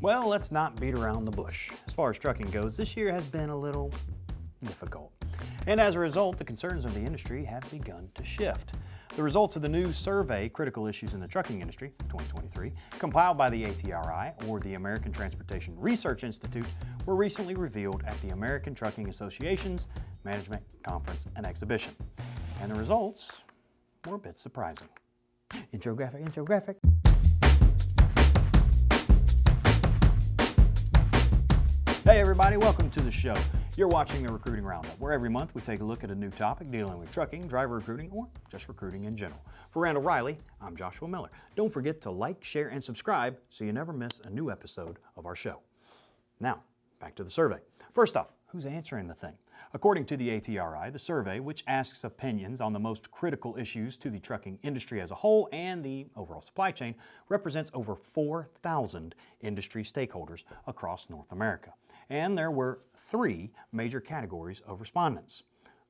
Well, let's not beat around the bush. As far as trucking goes, this year has been a little difficult. And as a result, the concerns of the industry have begun to shift. The results of the new survey, Critical Issues in the Trucking Industry, 2023, compiled by the ATRI, or the American Transportation Research Institute, were recently revealed at the American Trucking Association's Management Conference and Exhibition. And the results were a bit surprising. Intro graphic. Hey everybody, welcome to the show. You're watching the Recruiting Roundup, where every month we take a look at a new topic dealing with trucking, driver recruiting, or just recruiting in general. For Randall Reilly, I'm Joshua Miller. Don't forget to like, share, and subscribe so you never miss a new episode of our show. Now, back to the survey. First off, who's answering the thing? According to the ATRI, the survey, which asks opinions on the most critical issues to the trucking industry as a whole and the overall supply chain, represents over 4,000 industry stakeholders across North America. And there were three major categories of respondents.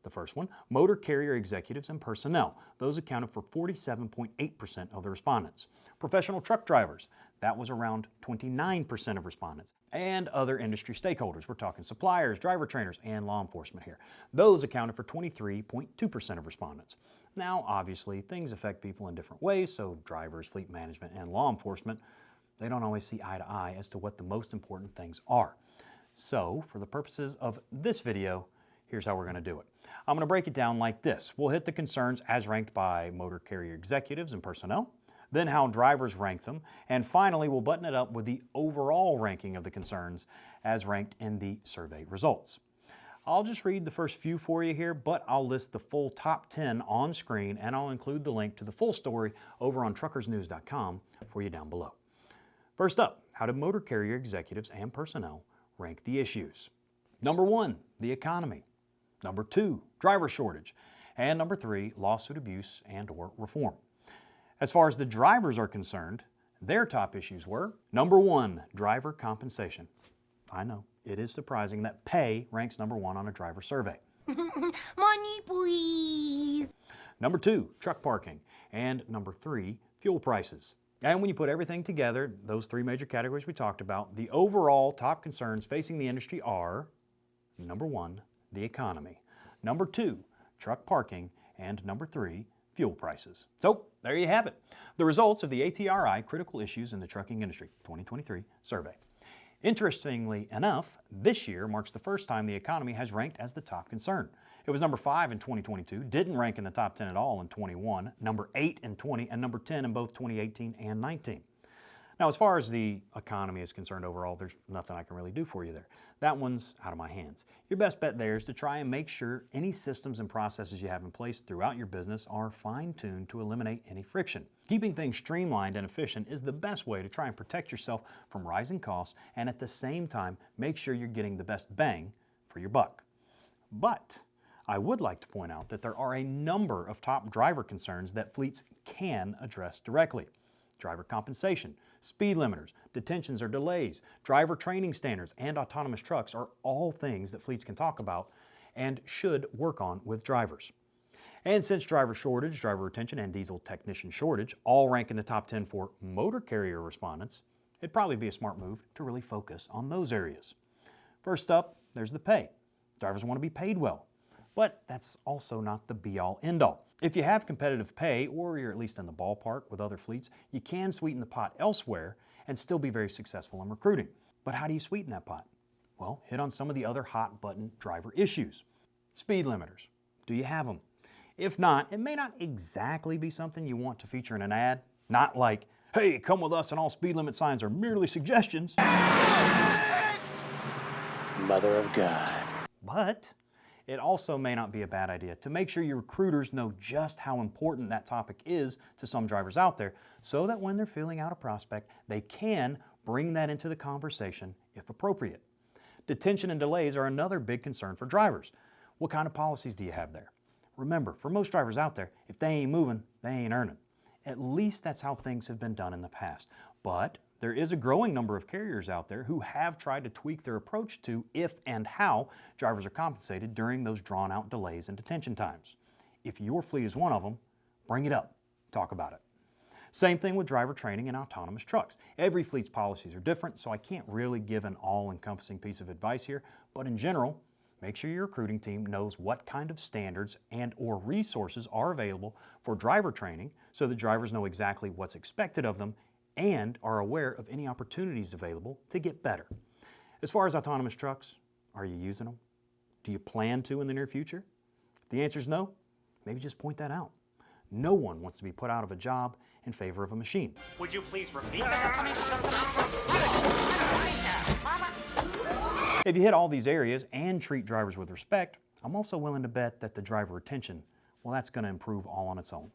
The first one, motor carrier executives and personnel. Those accounted for 47.8% of the respondents. Professional truck drivers, that was around 29% of respondents. And other industry stakeholders, we're talking suppliers, driver trainers, and law enforcement here. Those accounted for 23.2% of respondents. Now, obviously, things affect people in different ways, so drivers, fleet management, and law enforcement, they don't always see eye to eye as to what the most important things are. So, for the purposes of this video, here's how we're going to do it. I'm going to break it down like this. We'll hit the concerns as ranked by motor carrier executives and personnel, then how drivers rank them, and finally we'll button it up with the overall ranking of the concerns as ranked in the survey results. I'll just read the first few for you here, but I'll list the full top 10 on screen, and I'll include the link to the full story over on truckersnews.com for you down below. First up, how do motor carrier executives and personnel rank the issues? Number 1, the economy. Number 2, driver shortage. And number 3, lawsuit abuse and/or reform. As far as the drivers are concerned, their top issues were, number 1, driver compensation. I know, it is surprising that pay ranks number 1 on a driver survey. Money, please. Number 2, truck parking. And number 3, fuel prices. And when you put everything together, those three major categories we talked about, the overall top concerns facing the industry are, number 1, the economy. Number 2, truck parking. And number 3, fuel prices. So there you have it. The results of the ATRI Critical Issues in the Trucking Industry 2023 survey. Interestingly enough, this year marks the first time the economy has ranked as the top concern. It was number 5 in 2022, didn't rank in the top 10 at all in 21, number 8 in 20, and number 10 in both 2018 and 19. Now, as far as the economy is concerned overall, there's nothing I can really do for you there. That one's out of my hands. Your best bet there is to try and make sure any systems and processes you have in place throughout your business are fine-tuned to eliminate any friction. Keeping things streamlined and efficient is the best way to try and protect yourself from rising costs and at the same time make sure you're getting the best bang for your buck. But I would like to point out that there are a number of top driver concerns that fleets can address directly. Driver compensation, speed limiters, detentions or delays, driver training standards, and autonomous trucks are all things that fleets can talk about and should work on with drivers. And since driver shortage, driver retention, and diesel technician shortage all rank in the top 10 for motor carrier respondents, it'd probably be a smart move to really focus on those areas. First up, there's the pay. Drivers want to be paid well, but that's also not the be-all, end-all. If you have competitive pay, or you're at least in the ballpark with other fleets, you can sweeten the pot elsewhere and still be very successful in recruiting. But how do you sweeten that pot? Well, hit on some of the other hot-button driver issues. Speed limiters. Do you have them? If not, it may not exactly be something you want to feature in an ad. Not like, hey, come with us and all speed limit signs are merely suggestions. Mother of God. But it also may not be a bad idea to make sure your recruiters know just how important that topic is to some drivers out there so that when they're filling out a prospect, they can bring that into the conversation if appropriate. Detention and delays are another big concern for drivers. What kind of policies do you have there? Remember, for most drivers out there, if they ain't moving, they ain't earning. At least that's how things have been done in the past. But there is a growing number of carriers out there who have tried to tweak their approach to if and how drivers are compensated during those drawn-out delays and detention times. If your fleet is one of them, bring it up. Talk about it. Same thing with driver training in autonomous trucks. Every fleet's policies are different, so I can't really give an all-encompassing piece of advice here, but in general, make sure your recruiting team knows what kind of standards and or resources are available for driver training so that drivers know exactly what's expected of them and are aware of any opportunities available to get better. As far as autonomous trucks, are you using them? Do you plan to in the near future? If the answer is no, maybe just point that out. No one wants to be put out of a job in favor of a machine. Would you please repeat that? If you hit all these areas and treat drivers with respect, I'm also willing to bet that the driver retention, well, that's going to improve all on its own.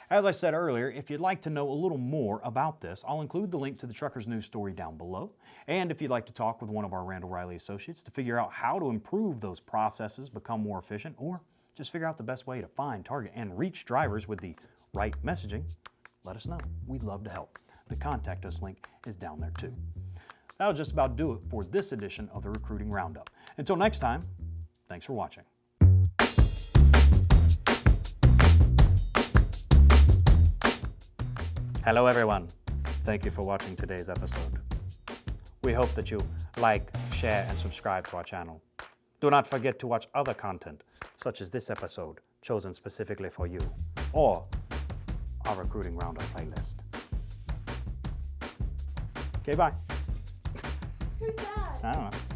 As I said earlier, if you'd like to know a little more about this, I'll include the link to the Truckers News story down below. And if you'd like to talk with one of our Randall Reilly associates to figure out how to improve those processes, become more efficient, or just figure out the best way to find, target, and reach drivers with the right messaging, let us know. We'd love to help. The Contact Us link is down there too. That'll just about do it for this edition of the Recruiting Roundup. Until next time, thanks for watching. Hello everyone. Thank you for watching today's episode. We hope that you like, share, and subscribe to our channel. Do not forget to watch other content, such as this episode, chosen specifically for you, or our Recruiting Roundup playlist. Okay, bye. Who's that? I don't know.